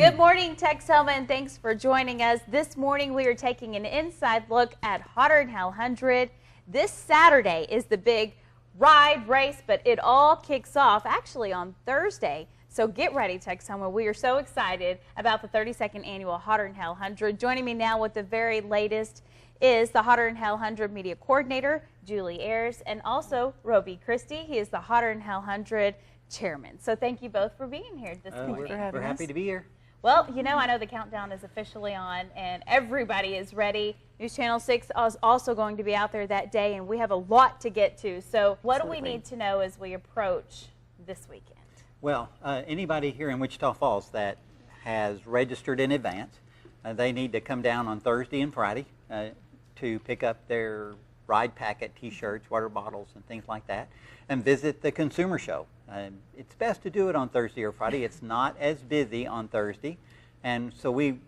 Good morning, Texoma, and thanks for joining us. This morning we are taking an inside look at Hotter Than Hell 100. This Saturday is the big ride race, but it all kicks off actually on Thursday. So get ready, Texoma. We are so excited about the 32nd annual Hotter Than Hell 100. Joining me now with the very latest is the Hotter Than Hell 100 media coordinator, Julie Ayers, and also Roby Christie. He is the Hotter Than Hell 100 chairman. So thank you both for being here this morning. We're happy to be here. Well, you know, I know the countdown is officially on and everybody is ready. News Channel 6 is also going to be out there that day, and we have a lot to get to. So what do we need to know as we approach this weekend? Well, anybody here in Wichita Falls that has registered in advance, they need to come down on Thursday and Friday to pick up their ride packet, T-shirts, water bottles, and things like that, and visit the consumer show. It's best to do it on Thursday or Friday. It's not as busy on Thursday, and so we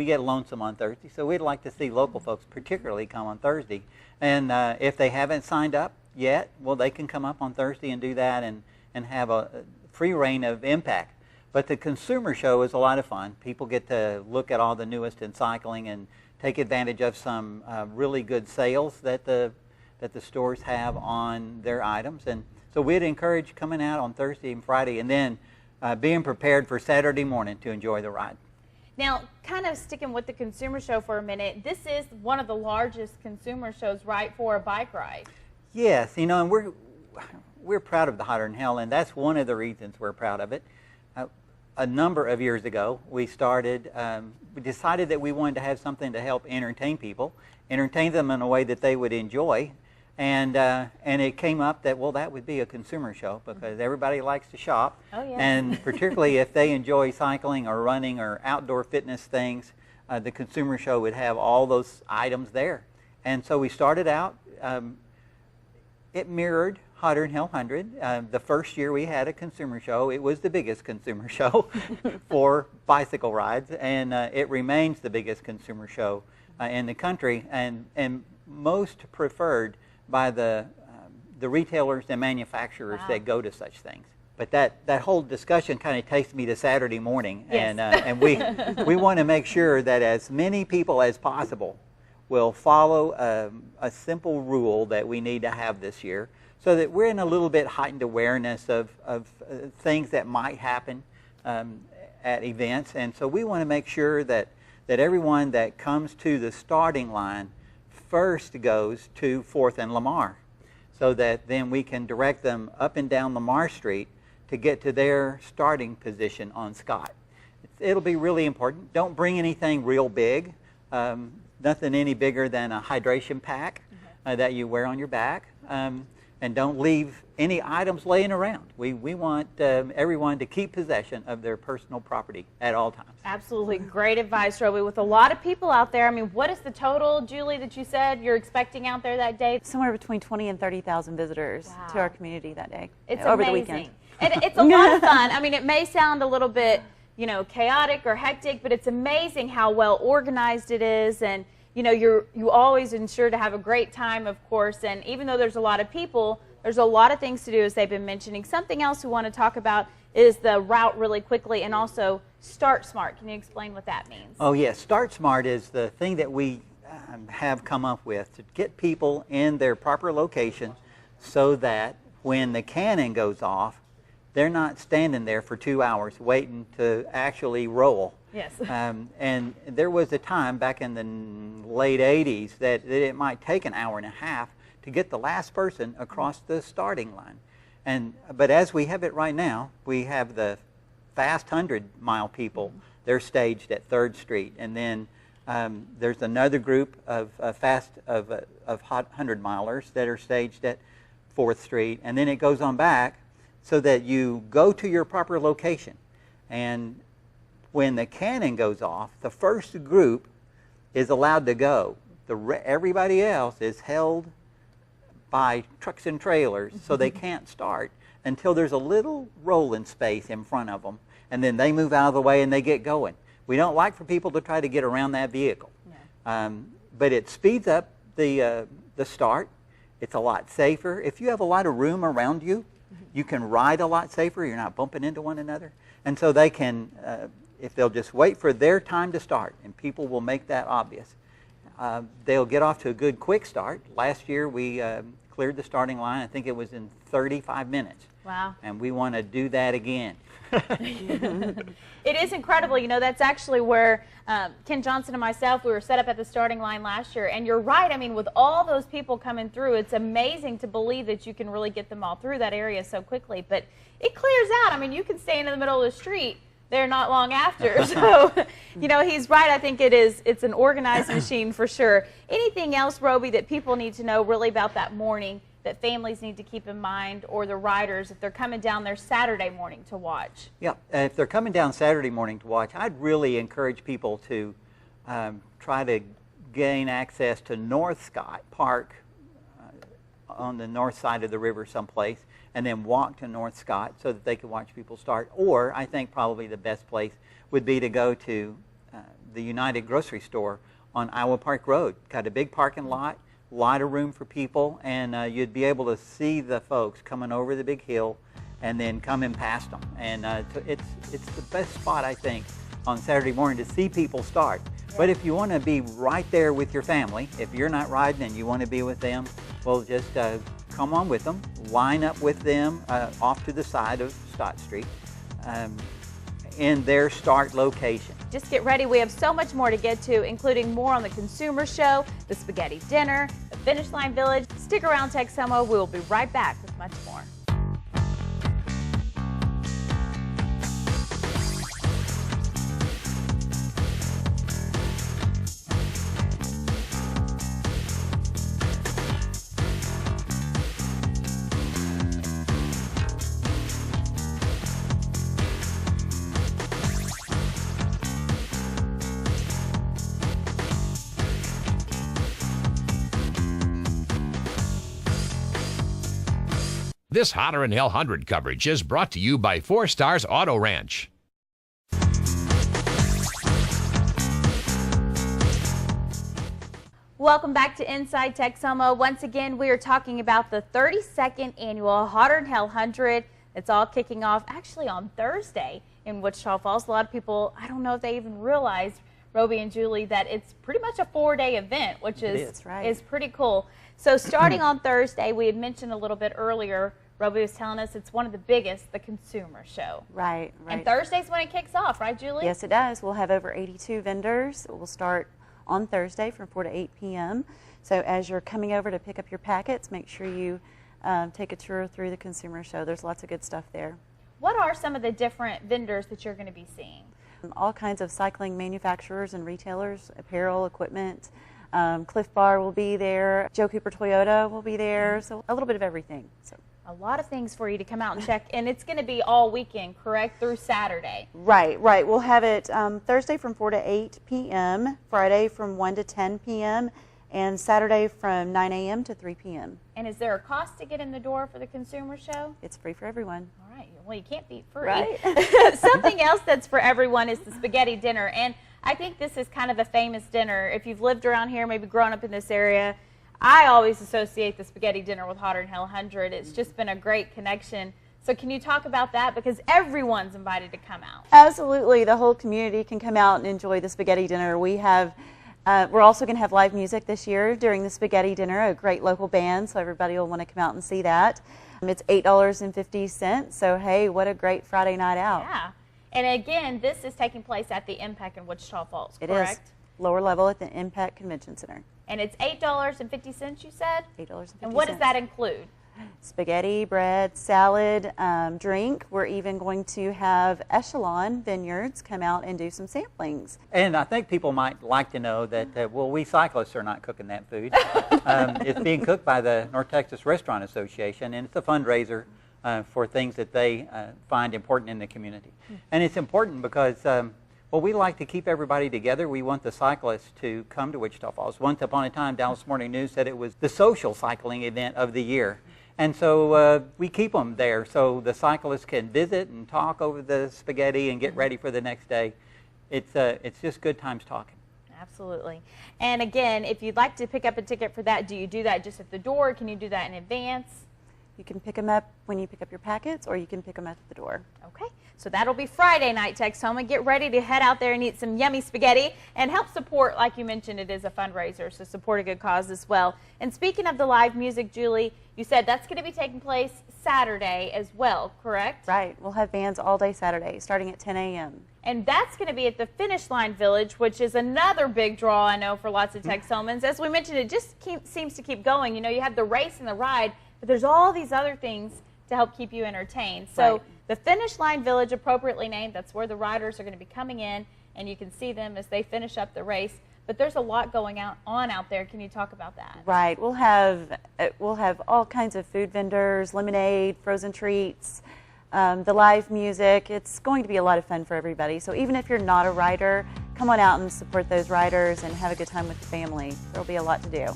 get lonesome on Thursday, so we'd like to see local folks particularly come on Thursday. And if they haven't signed up yet, well, they can come up on Thursday and do that and have a free reign of impact. But the consumer show is a lot of fun. People get to look at all the newest in cycling and take advantage of some really good sales that the stores have on their items. And so we'd encourage coming out on Thursday and Friday and then being prepared for Saturday morning to enjoy the ride. Now, kind of sticking with the consumer show for a minute, this is one of the largest consumer shows, right, for a bike ride? Yes, you know, and we're proud of the Hotter Than Hell, and that's one of the reasons we're proud of it. A number of years ago, we decided that we wanted to have something to help entertain people, entertain them in a way that they would enjoy. And it came up that, well, that would be a consumer show because everybody likes to shop. Oh, yeah. And particularly if they enjoy cycling or running or outdoor fitness things, the consumer show would have all those items there. And so we started out, it mirrored Hotter Than Hell 100. The first year we had a consumer show, it was the biggest consumer show for bicycle rides, and it remains the biggest consumer show in the country and most preferred by the retailers and manufacturers that go to such things. But that whole discussion kind of takes me to Saturday morning, yes. and we want to make sure that as many people as possible will follow a simple rule that we need to have this year so that we're in a little bit heightened awareness of things that might happen at events. And so we want to make sure that everyone that comes to the starting line first goes to 4th and Lamar, so that then we can direct them up and down Lamar Street to get to their starting position on Scott. It'll be really important. Don't bring anything real big, nothing any bigger than a hydration pack that you wear on your back, and don't leave any items laying around. We want everyone to keep possession of their personal property at all times. Absolutely. Great advice, Roby. With a lot of people out there, I mean, what is the total, Julie, that you said you're expecting out there that day? Somewhere between 20 and 30,000 visitors to our community that day. It's over amazing. the weekend. And it's a lot of fun. I mean, it may sound a little bit, you know, chaotic or hectic, but it's amazing how well organized it is. And you know, you always ensure to have a great time, of course, and even though there's a lot of people, there's a lot of things to do, as they've been mentioning. Something else we want to talk about is the route really quickly, and also Start Smart. Can you explain what that means? Oh, yes. Start Smart is the thing that we have come up with to get people in their proper location so that when the cannon goes off, they're not standing there for 2 hours waiting to actually roll. Yes. And there was a time back in the late 80s that it might take an hour and a half to get the last person across the starting line. But as we have it right now, we have the fast 100-mile people. They're staged at 3rd Street. And then there's another group of hot 100-milers that are staged at 4th Street. And then it goes on back so that you go to your proper location. And when the cannon goes off, the first group is allowed to go. Everybody else is held by trucks and trailers, so they can't start until there's a little rolling space in front of them, and then they move out of the way and they get going. We don't like for people to try to get around that vehicle, but it speeds up the start. It's a lot safer. If you have a lot of room around you, you can ride a lot safer. You're not bumping into one another, and so they can if they'll just wait for their time to start, and people will make that obvious, they'll get off to a good quick start. Last year we cleared the starting line, I think it was in 35 minutes. Wow. And we want to do that again. It is incredible. You know, that's actually where Ken Johnson and myself, we were set up at the starting line last year. And you're right. I mean, with all those people coming through, it's amazing to believe that you can really get them all through that area so quickly. But it clears out. I mean, you can stand in the middle of the street there not long after. So, you know, he's right. I think it's an organized machine for sure. Anything else, Roby, that people need to know really about that morning that families need to keep in mind, or the riders if they're coming down there Saturday morning to watch? Yeah, if they're coming down Saturday morning to watch, I'd really encourage people to try to gain access to North Scott Park on the north side of the river someplace, and then walk to North Scott so that they can watch people start. Or I think probably the best place would be to go to the United Grocery Store on Iowa Park Road. Got a big parking lot of room for people, and you'd be able to see the folks coming over the big hill and then coming past them. And it's the best spot, I think, on Saturday morning to see people start. But if you want to be right there with your family, if you're not riding and you want to be with them, well, just come on with them, line up with them off to the side of Stott Street in their start location. Just get ready. We have so much more to get to, including more on the consumer show, the spaghetti dinner, the Finish Line Village. Stick around, Texoma. We will be right back with much more. This Hotter and L100 coverage is brought to you by 4 Stars Auto Ranch. Welcome back to Inside Texoma. Once again, we are talking about the 32nd annual Hotter and L100. It's all kicking off actually on Thursday in Wichita Falls. A lot of people, I don't know if they even realize, Roby and Julie, that it's pretty much a 4-day event, which is pretty cool. So starting on Thursday, we had mentioned a little bit earlier, Roby was telling us it's one of the biggest, the consumer show. Right. And Thursday's when it kicks off, right, Julie? Yes, it does. We'll have over 82 vendors. It will start on Thursday from 4 to 8 p.m. So as you're coming over to pick up your packets, make sure you take a tour through the consumer show. There's lots of good stuff there. What are some of the different vendors that you're going to be seeing? All kinds of cycling manufacturers and retailers, apparel, equipment. Cliff Bar will be there. Joe Cooper Toyota will be there. So a little bit of everything. So a lot of things for you to come out and check. And it's going to be all weekend, correct, through Saturday? Right. We'll have it Thursday from 4 to 8 p.m., Friday from 1 to 10 p.m., and Saturday from 9 a.m. to 3 p.m. And is there a cost to get in the door for the consumer show? It's free for everyone. All right. Well, you can't beat free. Right. Something else that's for everyone is the spaghetti dinner. And I think this is kind of a famous dinner. If you've lived around here, maybe grown up in this area, I always associate the spaghetti dinner with Hotter and L100. It's just been a great connection. So can you talk about that? Because everyone's invited to come out. Absolutely. The whole community can come out and enjoy the spaghetti dinner. We have, we're also going to have live music this year during the spaghetti dinner, a great local band, so everybody will want to come out and see that. It's $8.50, so hey, what a great Friday night out. Yeah. And again, this is taking place at the Impact in Wichita Falls, correct? It is. Lower level at the Impact Convention Center. And it's $8.50, you said? $8.50. And what does that include? Spaghetti, bread, salad, drink. We're even going to have Echelon Vineyards come out and do some samplings. And I think people might like to know that, well, we cyclists are not cooking that food. It's being cooked by the North Texas Restaurant Association, and it's a fundraiser for things that they find important in the community. And it's important because, well, we like to keep everybody together. We want the cyclists to come to Wichita Falls. Once upon a time, Dallas Morning News said it was the social cycling event of the year. And so we keep them there so the cyclists can visit and talk over the spaghetti and get ready for the next day. It's just good times talking. Absolutely. And again, if you'd like to pick up a ticket for that, do you do that just at the door? Can you do that in advance? You can pick them up when you pick up your packets, or you can pick them up at the door. Okay, so that'll be Friday night, Texoma. Get ready to head out there and eat some yummy spaghetti and help support, like you mentioned, it is a fundraiser, so support a good cause as well. And speaking of the live music, Julie, you said that's going to be taking place Saturday as well, correct? Right. We'll have bands all day Saturday, starting at 10 a.m. And that's going to be at the Finish Line Village, which is another big draw, I know, for lots of Texomans. As we mentioned, it just seems to keep going. You know, you have the race and the ride, but there's all these other things to help keep you entertained. So Right. the Finish Line Village, appropriately named, that's where the riders are going to be coming in, and you can see them as they finish up the race. But there's a lot going on out there. Can you talk about that? Right. We'll have all kinds of food vendors, lemonade, frozen treats, the live music. It's going to be a lot of fun for everybody. So even if you're not a rider, come on out and support those riders and have a good time with the family. There'll be a lot to do.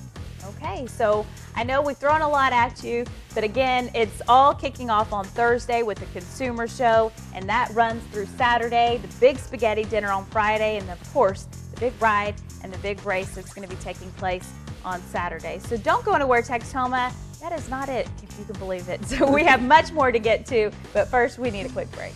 Okay, so I know we've thrown a lot at you, but again, it's all kicking off on Thursday with the consumer show, and that runs through Saturday, the big spaghetti dinner on Friday, and of course, the big ride and the big race that's going to be taking place on Saturday. So don't go anywhere, Texoma. That is not it, if you can believe it. So we have much more to get to, but first we need a quick break.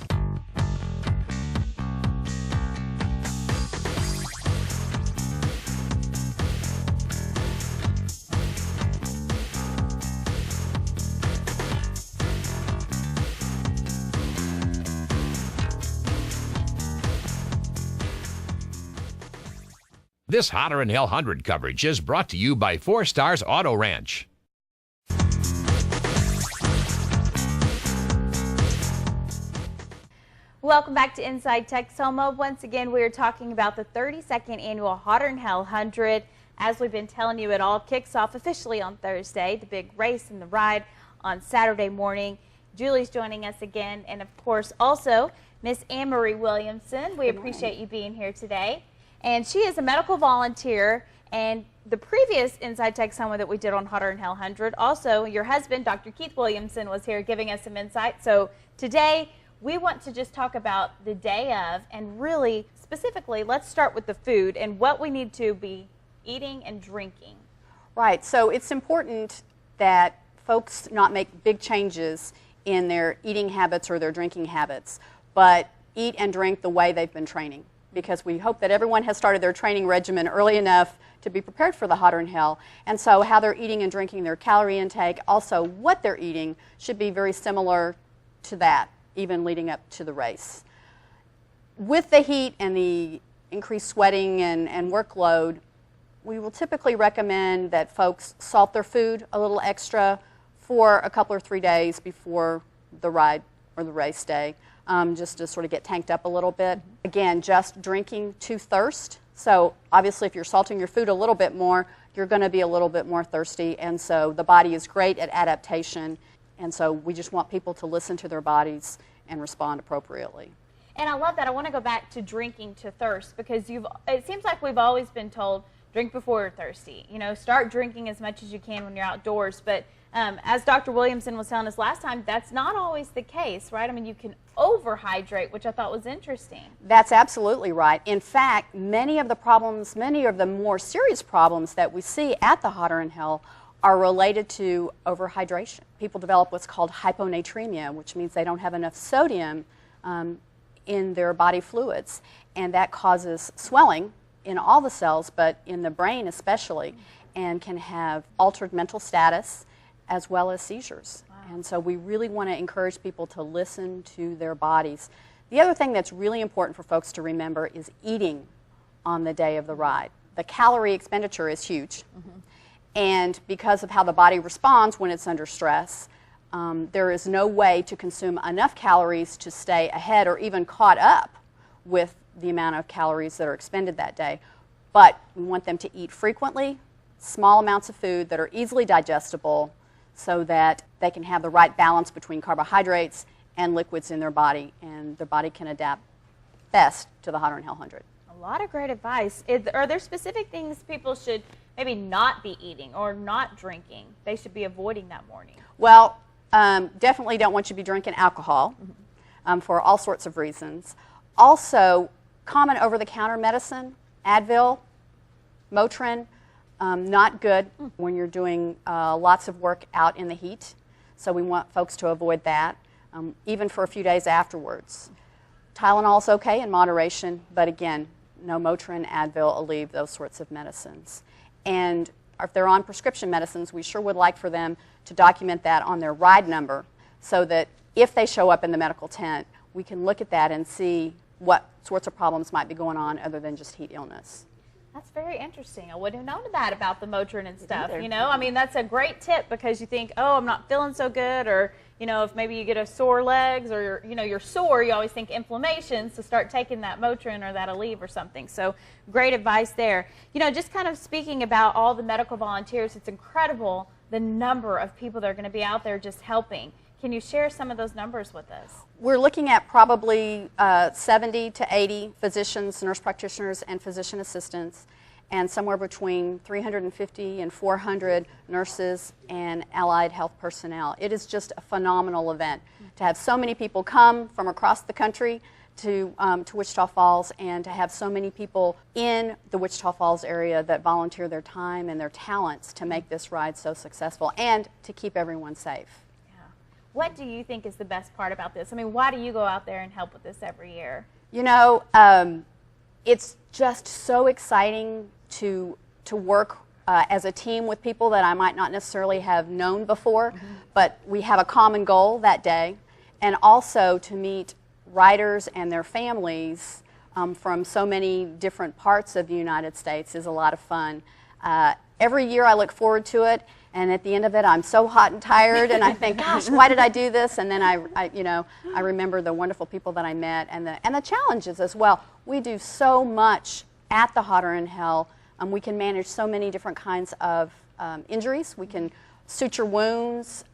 This Hotter in Hell 100 coverage is brought to you by 4 Stars Auto Ranch. Welcome back to Inside Texoma. Once again, we are talking about the 32nd annual Hotter in Hell 100. As we've been telling you, it all kicks off officially on Thursday, the big race and the ride on Saturday morning. Julie's joining us again, and of course also Miss Anne-Marie Williamson. We appreciate you being here today. And she is a medical volunteer, and the previous Inside Texoma that we did on Hotter in Hell 100, also your husband, Dr. Keith Williamson, was here giving us some insight. So today we want to just talk about the day of, and really specifically, let's start with the food and what we need to be eating and drinking. Right, so it's important that folks not make big changes in their eating habits or their drinking habits, but eat and drink the way they've been training, because we hope that everyone has started their training regimen early enough to be prepared for the Hotter in Hell. And so how they're eating and drinking, their calorie intake, also what they're eating, should be very similar to that, even leading up to the race. With the heat and the increased sweating and workload, we will typically recommend that folks salt their food a little extra for a couple or 3 days before the ride or the race day, just to sort of get tanked up a little bit. Again, just drinking to thirst. So obviously if you're salting your food a little bit more, you're going to be a little bit more thirsty, and so the body is great at adaptation, and so we just want people to listen to their bodies and respond appropriately. And I love that. I want to go back to drinking to thirst, because it seems like we've always been told, drink before you're thirsty. You know, start drinking as much as you can when you're outdoors. But as Dr. Williamson was telling us last time, that's not always the case, right? I mean, you can overhydrate, which I thought was interesting. That's absolutely right. In fact, many of the more serious problems that we see at the Hotter in Hell are related to overhydration. People develop what's called hyponatremia, which means they don't have enough sodium in their body fluids, and that causes swelling in all the cells, but in the brain especially, and can have altered mental status as well as seizures. Wow. And so we really want to encourage people to listen to their bodies. The other thing that's really important for folks to remember is eating on the day of the ride. The calorie expenditure is huge. And because of how the body responds when it's under stress, there is no way to consume enough calories to stay ahead or even caught up with the amount of calories that are expended that day. But we want them to eat frequently, small amounts of food that are easily digestible, so that they can have the right balance between carbohydrates and liquids in their body, and their body can adapt best to the Hotter in Hell 100. A lot of great advice. Are there specific things people should maybe not be eating or not drinking? They should be avoiding that morning. Well, definitely don't want you to be drinking alcohol for all sorts of reasons. Also, common over-the-counter medicine, Advil, Motrin, not good when you're doing lots of work out in the heat. so we want folks to avoid that, even for a few days afterwards. Tylenol is okay in moderation, but again, no Motrin, Advil, Aleve, those sorts of medicines. And if they're on prescription medicines, we sure would like for them to document that on their ride number so that if they show up in the medical tent, we can look at that and see what sorts of problems might be going on other than just heat illness. That's very interesting. I wouldn't have known that about the Motrin and stuff, either. you know? I mean, that's a great tip because you think, oh, I'm not feeling so good, or, you know, if maybe you get a sore legs or, you're sore, you always think inflammation, so start taking that Motrin or that Aleve or something. So great advice there. You know, just kind of speaking about all the medical volunteers, it's incredible the number of people that are going to be out there just helping. Can you share some of those numbers with us? We're looking at probably 70 to 80 physicians, nurse practitioners, and physician assistants, and somewhere between 350 and 400 nurses and allied health personnel. It is just a phenomenal event to have so many people come from across the country to Wichita Falls, and to have so many people in the Wichita Falls area that volunteer their time and their talents to make this ride so successful and to keep everyone safe. What do you think is the best part about this? I mean, why do you go out there and help with this every year? You know, it's just so exciting to work as a team with people that I might not necessarily have known before, but we have a common goal that day, and also to meet riders and their families from so many different parts of the United States is a lot of fun. Every year I look forward to it, and at the end of it I'm so hot and tired, and I think, gosh, why did I do this? And then I remember the wonderful people that I met and the challenges as well. We do so much at the Hotter in Hell. We can manage so many different kinds of injuries. We can suture wounds.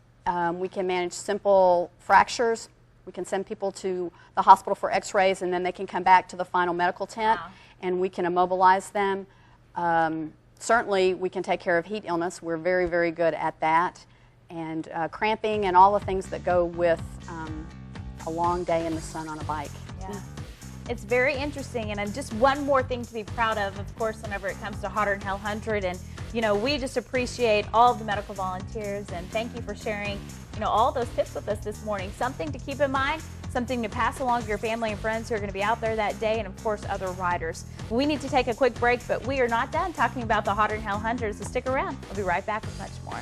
We can manage simple fractures. We can send people to the hospital for x-rays, and then they can come back to the final medical tent, and we can immobilize them. Certainly, we can take care of heat illness. We're very, very good at that. And cramping and all the things that go with a long day in the sun on a bike. Yeah. It's very interesting, and just one more thing to be proud of course, whenever it comes to Hotter in Hell 100. And, you know, we just appreciate all of the medical volunteers, and thank you for sharing, you know, all those tips with us this morning. Something to keep in mind, something to pass along to your family and friends who are going to be out there that day, and of course other riders. We need to take a quick break, but we are not done talking about the Hotter in Hell 100, so stick around. We'll be right back with much more.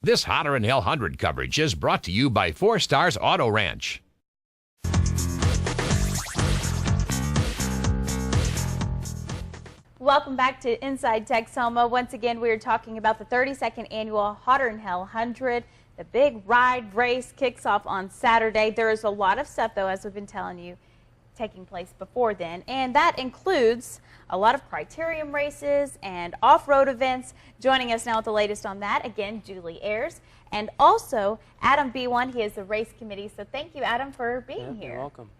This Hotter in Hell 100 coverage is brought to you by 4 Stars Auto Ranch. Welcome back to Inside Texoma. Once again, we are talking about the 32nd annual Hotter in Hell 100. The big ride race kicks off on Saturday. There is a lot of stuff, though, as we've been telling you, taking place before then, and that includes a lot of criterium races and off-road events. Joining us now with the latest on that, again, Julie Ayers, and also Adam B1. He is the race committee, so thank you, Adam, for being here. You're welcome.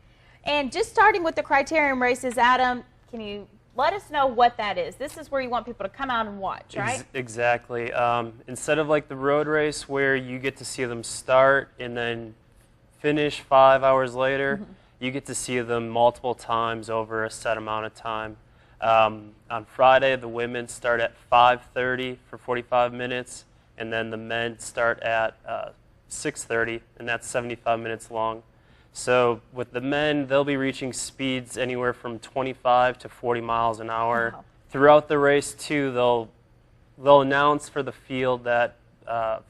And just starting with the criterium races, Adam, can you let us know what that is? This is where you want people to come out and watch, right? Exactly. Instead of like the road race where you get to see them start and then finish 5 hours later, you get to see them multiple times over a set amount of time. On Friday, the women start at 5:30 for 45 minutes, and then the men start at 6:30, and that's 75 minutes long. So with the men, they'll be reaching speeds anywhere from 25 to 40 miles an hour. Wow. Throughout the race, too, they'll announce for the field that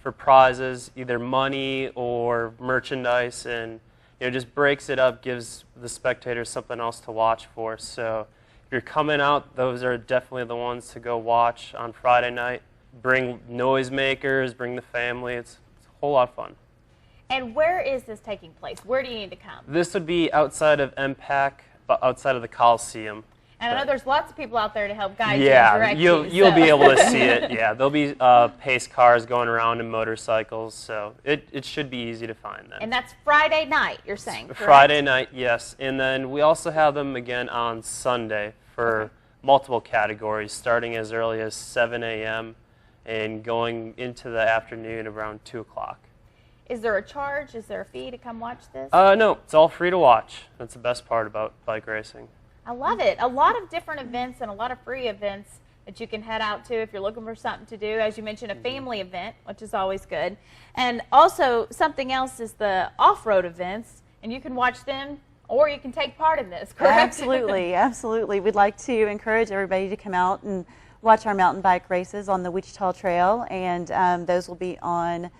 for prizes, either money or merchandise, and just breaks it up, gives the spectators something else to watch for. So if you're coming out, those are definitely the ones to go watch on Friday night. Bring noisemakers, bring the family. It's a whole lot of fun. And where is this taking place? Where do you need to come? This would be outside of MPAC, but outside of the Coliseum. And I know there's lots of people out there to help guide you and direct you. You'll be able to see it. Yeah, there'll be pace cars going around and motorcycles, so it should be easy to find them. And that's Friday night, you're saying, correct? Friday night, yes. And then we also have them again on Sunday for multiple categories, starting as early as 7 a.m. and going into the afternoon around 2 o'clock. Is there a charge? Is there a fee to come watch this? No, it's all free to watch. That's the best part about bike racing. I love it. A lot of different events and a lot of free events that you can head out to if you're looking for something to do. As you mentioned, a family event, which is always good. And also something else is the off-road events, and you can watch them or you can take part in this, correct? Absolutely, absolutely. We'd like to encourage everybody to come out and watch our mountain bike races on the Wichita Trail, and those will be on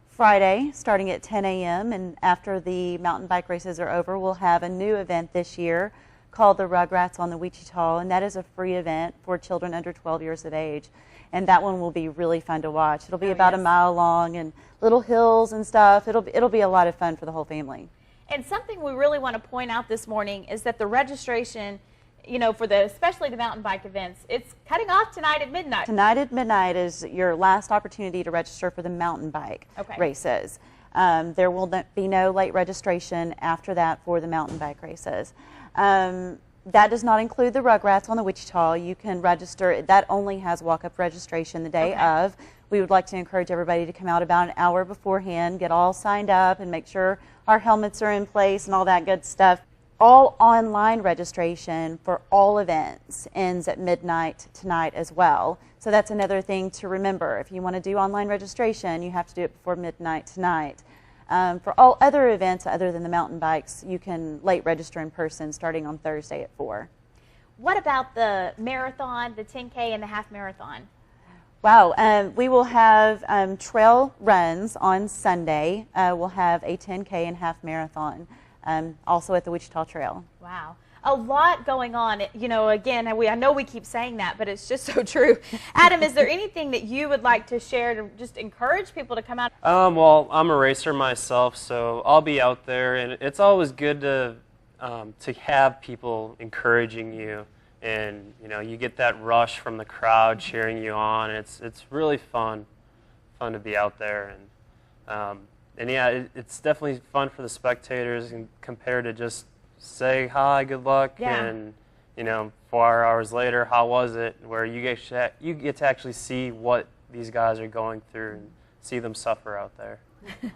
Friday starting at 10 a.m. And after the mountain bike races are over, we'll have a new event this year called the Rugrats on the Wichita, and that is a free event for children under 12 years of age. And that one will be really fun to watch. It'll be about a mile long and little hills and stuff. It'll be a lot of fun for the whole family. And something we really want to point out this morning is that the registration, you know, for especially the mountain bike events, it's cutting off tonight at midnight. Tonight at midnight is your last opportunity to register for the mountain bike races. There will be no late registration after that for the mountain bike races. That does not include the Rugrats on the Wichita. You can register. That only has walk-up registration the day of. We would like to encourage everybody to come out about an hour beforehand, get all signed up, and make sure our helmets are in place and all that good stuff. All online registration for all events ends at midnight tonight as well. So that's another thing to remember. If you want to do online registration, you have to do it before midnight tonight. For all other events other than the mountain bikes, you can late register in person starting on Thursday at 4. What about the marathon, the 10K, and the half marathon? Wow, we will have trail runs on Sunday. We'll have a 10K and half marathon, also at the Wichita Trail. Wow. A lot going on. You know, again, I know we keep saying that, but it's just so true. Adam, is there anything that you would like to share to just encourage people to come out? Well, I'm a racer myself, so I'll be out there, and it's always good to have people encouraging you, and you know, you get that rush from the crowd cheering you on. It's really fun to be out there, and yeah, it's definitely fun for the spectators, and compared to just say hi, good luck, and you know, 4 hours later, how was it? Where you get to actually see what these guys are going through and see them suffer out there.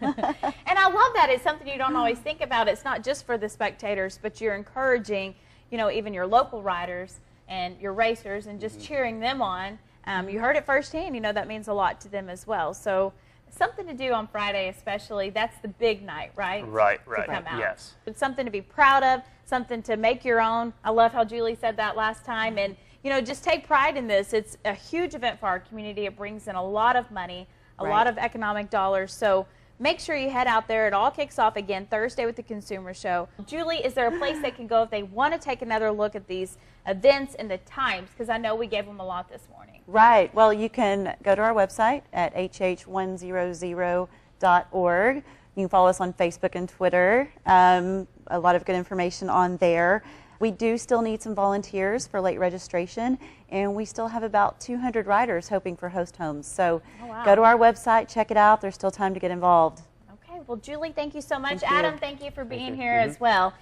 And I love that. It's something you don't always think about. It's not just for the spectators, but you're encouraging, you know, even your local riders and your racers, and just cheering them on. You heard it firsthand. You know, that means a lot to them as well. So something to do on Friday, especially. That's the big night, right? Right. To come out. Yes. It's something to be proud of, something to make your own. I love how Julie said that last time. And, you know, just take pride in this. It's a huge event for our community. It brings in a lot of money, a lot of economic dollars. So make sure you head out there. It all kicks off again Thursday with the Consumer Show. Julie, is there a place they can go if they want to take another look at these events and the times? Because I know we gave them a lot this morning. Right. Well, you can go to our website at hh100.org. You can follow us on Facebook and Twitter. A lot of good information on there. We do still need some volunteers for late registration, and we still have about 200 riders hoping for host homes. So go to our website, check it out. There's still time to get involved. Okay. Well, Julie, thank you so much. Adam, thank you for being here as well.